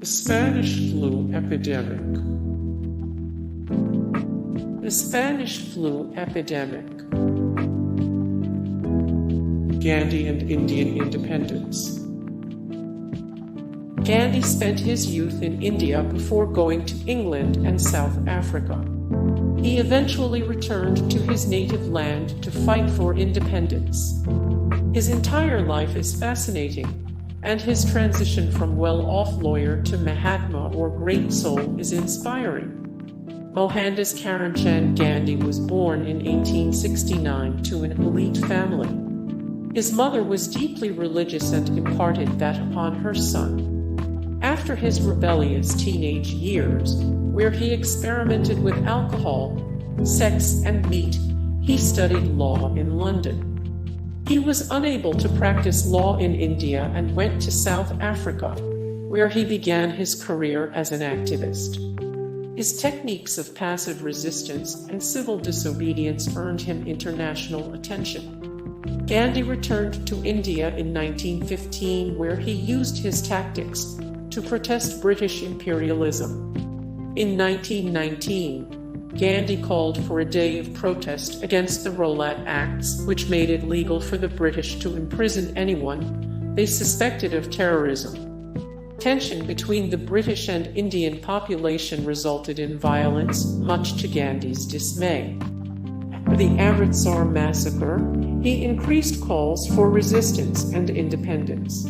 The Spanish Flu Epidemic. The Spanish Flu Epidemic. Gandhi and Indian independence. Gandhi spent his youth in India before going to England and South Africa. He eventually returned to his native land to fight for independence. His entire life is fascinating, and his transition from well-off lawyer to Mahatma or great soul is inspiring. Mohandas Karamchand Gandhi was born in 1869 to an elite family. His mother was deeply religious and imparted that upon her son. After his rebellious teenage years, where he experimented with alcohol, sex, and meat, he studied law in London. He was unable to practice law in India and went to South Africa, where he began his career as an activist. His techniques of passive resistance and civil disobedience earned him international attention. Gandhi returned to India in 1915, where he used his tactics to protest British imperialism. In 1919, Gandhi called for a day of protest against the Rowlatt Acts, which made it legal for the British to imprison anyone they suspected of terrorism. Tension between the British and Indian population resulted in violence, much to Gandhi's dismay. After the Amritsar massacre, he increased calls for resistance and independence.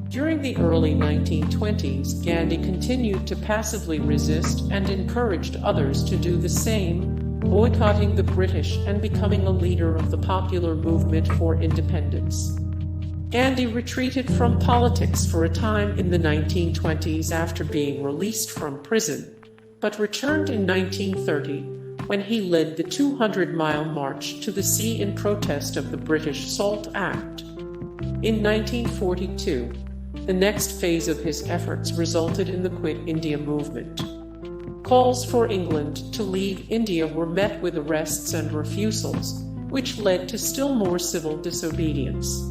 During the early 1920s, Gandhi continued to passively resist and encouraged others to do the same, boycotting the British and becoming a leader of the popular movement for independence. Gandhi retreated from politics for a time in the 1920s after being released from prison, but returned in 1930 when he led the 200-mile march to the sea in protest of the British SALT Act. In 1942, the next phase of his efforts resulted in the Quit India movement. Calls for England to leave India were met with arrests and refusals, which led to still more civil disobedience.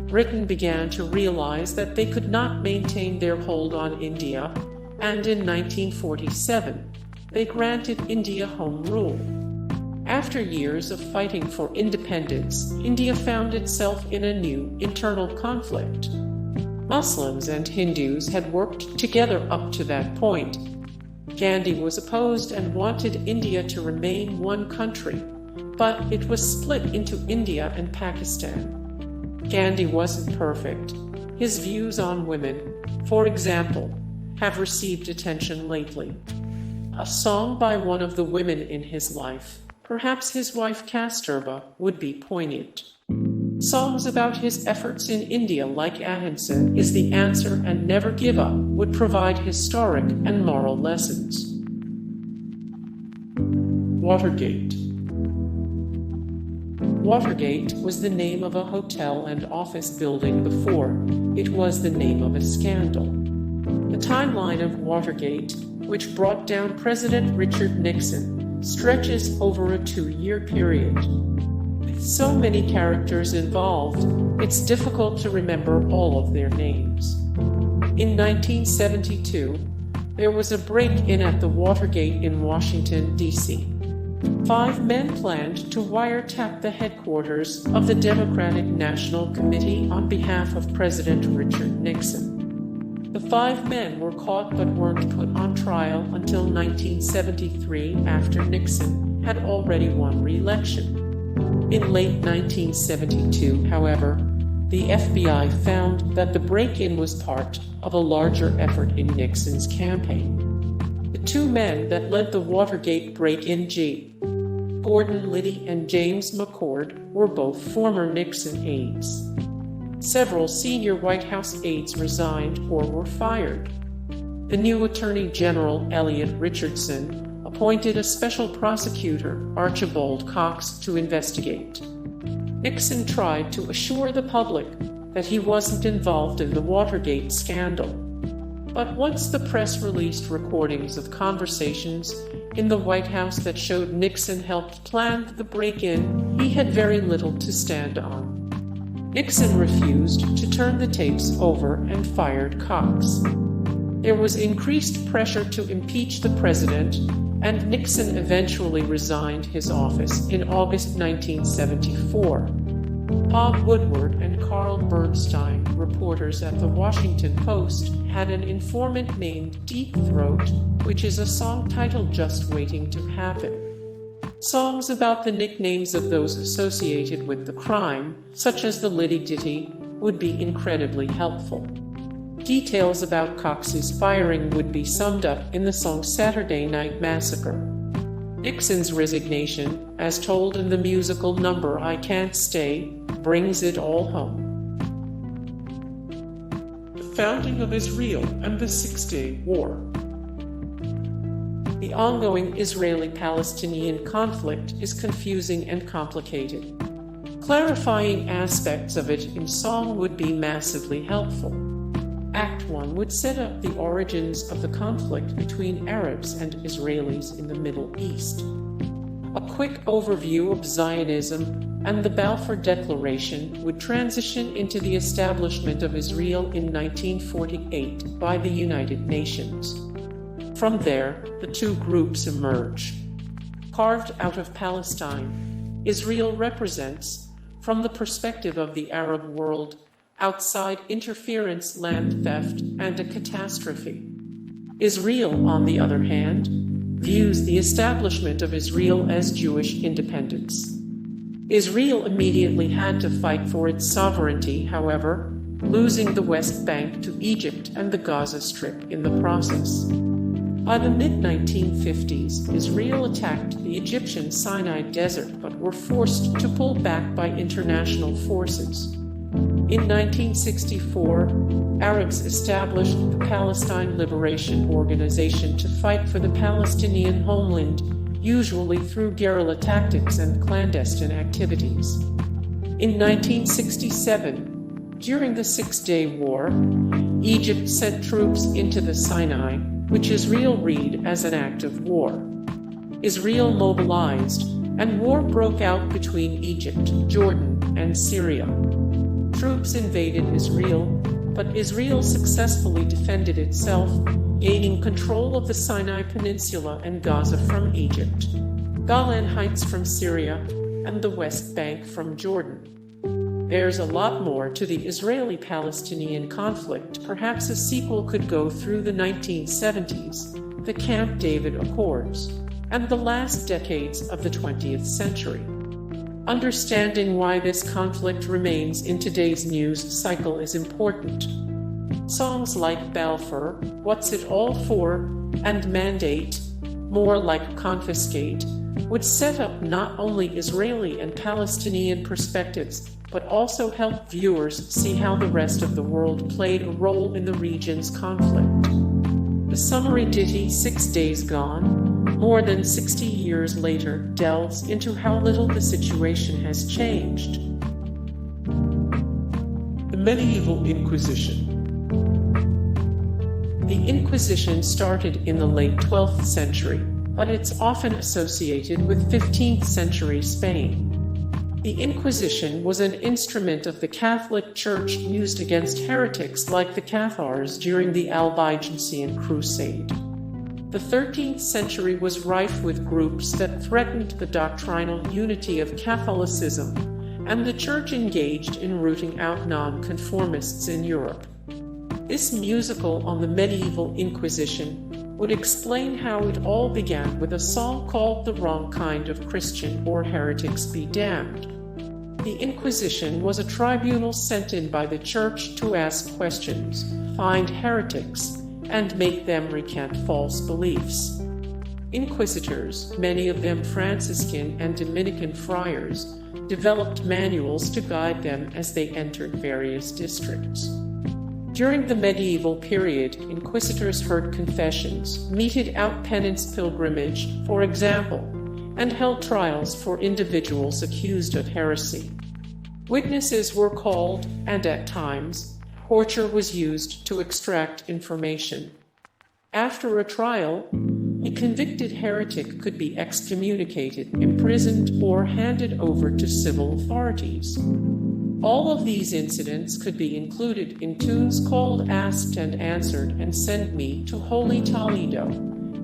Britain began to realize that they could not maintain their hold on India, and in 1947, they granted India home rule. After years of fighting for independence, India found itself in a new internal conflict. Muslims and Hindus had worked together up to that point. Gandhi was opposed and wanted India to remain one country, but it was split into India and Pakistan. Gandhi wasn't perfect. His views on women, for example, have received attention lately. A song by one of the women in his life, perhaps his wife Kasturba, would be poignant. Songs about his efforts in India like Ahimsa is the answer and Never Give Up would provide historic and moral lessons. Watergate. Watergate was the name of a hotel and office building before it was the name of a scandal. The timeline of Watergate, which brought down President Richard Nixon, stretches over a 2-year period. With so many characters involved, it's difficult to remember all of their names. In 1972, there was a break-in at the Watergate in Washington, D.C. 5 men planned to wiretap the headquarters of the Democratic National Committee on behalf of President Richard Nixon. The 5 men were caught but weren't put on trial until 1973, after Nixon had already won re-election. In late 1972, however, the FBI found that the break-in was part of a larger effort in Nixon's campaign. The 2 men that led the Watergate break-in, G. Gordon Liddy and James McCord, were both former Nixon aides. Several senior White House aides resigned or were fired. The new Attorney General, Elliot Richardson, appointed a special prosecutor, Archibald Cox, to investigate. Nixon tried to assure the public that he wasn't involved in the Watergate scandal. But once the press released recordings of conversations in the White House that showed Nixon helped plan the break-in, he had very little to stand on. Nixon refused to turn the tapes over and fired Cox. There was increased pressure to impeach the president, and Nixon eventually resigned his office in August 1974. Bob Woodward and Carl Bernstein, reporters at the Washington Post, had an informant named Deep Throat, which is a song titled Just Waiting to Happen. Songs about the nicknames of those associated with the crime, such as the Liddy Ditty, would be incredibly helpful. Details about Cox's firing would be summed up in the song Saturday Night Massacre. Nixon's resignation, as told in the musical number I Can't Stay, brings it all home. The founding of Israel and the Six-Day War. The ongoing Israeli-Palestinian conflict is confusing and complicated. Clarifying aspects of it in song would be massively helpful. Act 1 would set up the origins of the conflict between Arabs and Israelis in the Middle East. A quick overview of Zionism and the Balfour Declaration would transition into the establishment of Israel in 1948 by the United Nations. From there, the two groups emerge. Carved out of Palestine, Israel represents, from the perspective of the Arab world, outside interference, land theft, and a catastrophe. Israel, on the other hand, views the establishment of Israel as Jewish independence. Israel immediately had to fight for its sovereignty, however, losing the West Bank to Egypt and the Gaza Strip in the process. By the mid-1950s, Israel attacked the Egyptian Sinai Desert but were forced to pull back by international forces. In 1964, Arabs established the Palestine Liberation Organization to fight for the Palestinian homeland, usually through guerrilla tactics and clandestine activities. In 1967, during the Six-Day War, Egypt sent troops into the Sinai, which Israel read as an act of war. Israel mobilized, and war broke out between Egypt, Jordan, and Syria. Troops invaded Israel, but Israel successfully defended itself, gaining control of the Sinai Peninsula and Gaza from Egypt, Golan Heights from Syria, and the West Bank from Jordan. There's a lot more to the Israeli-Palestinian conflict. Perhaps a sequel could go through the 1970s, the Camp David Accords, and the last decades of the 20th century. Understanding why this conflict remains in today's news cycle is important. Songs like Balfour, What's It All For, and Mandate, more like Confiscate, would set up not only Israeli and Palestinian perspectives, but also help viewers see how the rest of the world played a role in the region's conflict. The summary ditty 6 Days Gone, more than 60 years later, delves into how little the situation has changed. The Medieval Inquisition. The Inquisition started in the late 12th century, but it's often associated with 15th century Spain. The Inquisition was an instrument of the Catholic Church used against heretics like the Cathars during the Albigensian Crusade. The 13th century was rife with groups that threatened the doctrinal unity of Catholicism, and the Church engaged in rooting out nonconformists in Europe. This musical on the Medieval Inquisition would explain how it all began with a song called The Wrong Kind of Christian or Heretics Be Damned. The Inquisition was a tribunal sent in by the Church to ask questions, find heretics, and make them recant false beliefs. Inquisitors, many of them Franciscan and Dominican friars, developed manuals to guide them as they entered various districts. During the medieval period, inquisitors heard confessions, meted out penance pilgrimage, for example, and held trials for individuals accused of heresy. Witnesses were called, and at times, torture was used to extract information. After a trial, a convicted heretic could be excommunicated, imprisoned, or handed over to civil authorities. All of these incidents could be included in tunes called Asked and Answered and Send Me to Holy Toledo.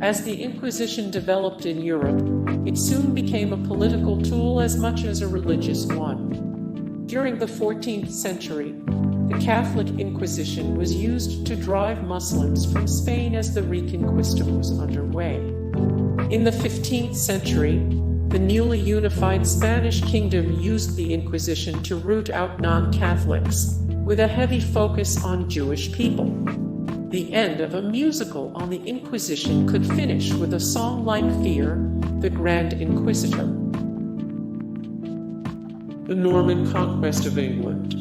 As the Inquisition developed in Europe, it soon became a political tool as much as a religious one. During the 14th century, the Catholic Inquisition was used to drive Muslims from Spain as the Reconquista was underway. In the 15th century, the newly unified Spanish kingdom used the Inquisition to root out non-Catholics, with a heavy focus on Jewish people. The end of a musical on the Inquisition could finish with a song like Fear, the Grand Inquisitor. The Norman Conquest of England.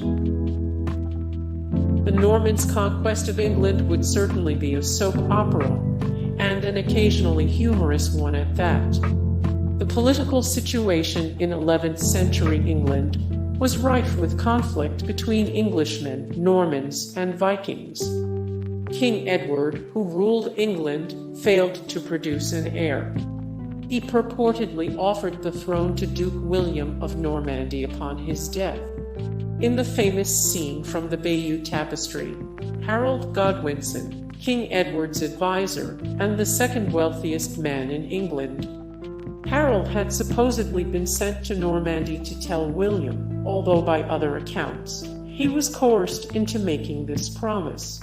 The Normans' conquest of England would certainly be a soap opera, and an occasionally humorous one at that. The political situation in 11th century England was rife with conflict between Englishmen, Normans, and Vikings. King Edward, who ruled England, failed to produce an heir. He purportedly offered the throne to Duke William of Normandy upon his death. In the famous scene from the Bayeux Tapestry, Harold Godwinson, King Edward's advisor and the second wealthiest man in England, Harold had supposedly been sent to Normandy to tell William, although by other accounts, he was coerced into making this promise.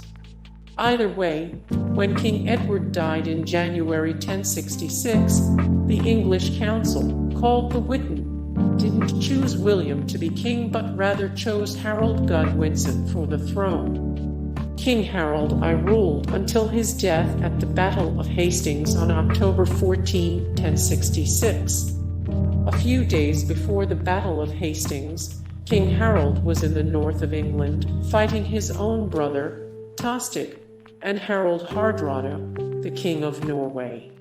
Either way, when King Edward died in January 1066, the English council, called the Witan, didn't choose William to be king but rather chose Harold Godwinson for the throne. King Harold I ruled until his death at the Battle of Hastings on October 14, 1066. A few days before the Battle of Hastings, King Harold was in the north of England, fighting his own brother, Topistic, and Harold Hardrada, the King of Norway.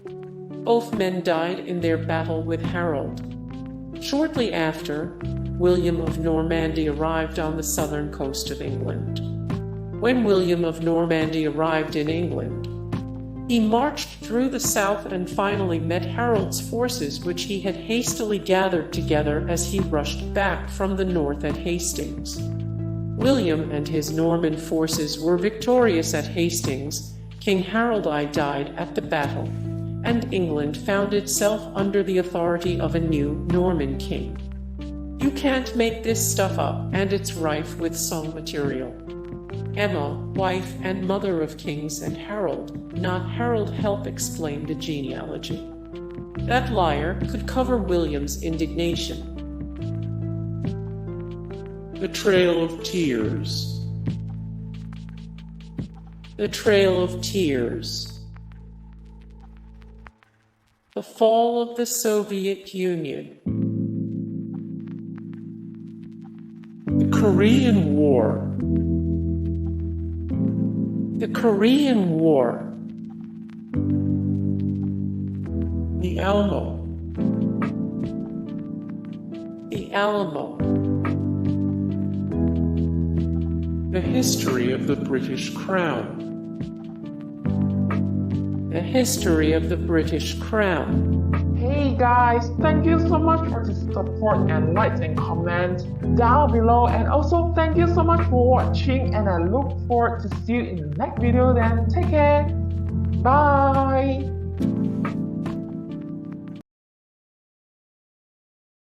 Both men died in their battle with Harold. Shortly after, William of Normandy arrived on the southern coast of England. When William of Normandy arrived in England, he marched through the south and finally met Harold's forces, which he had hastily gathered together as he rushed back from the north at Hastings. William and his Norman forces were victorious at Hastings. King Harold I died at the battle, and England found itself under the authority of a new Norman king. You can't make this stuff up, and it's rife with song material. Emma, wife and mother of kings, and Harold, not Harold, help explain the genealogy. That liar could cover William's indignation. The Trail of Tears. The Trail of Tears. The fall of the Soviet Union. The Korean War. The Korean War. The Alamo. The Alamo. The history of the British Crown. The history of the British Crown. Hey guys, thank you so much for the support and likes and comments down below, and also thank you so much for watching, and I look forward to see you in the next video. Then take care. Bye.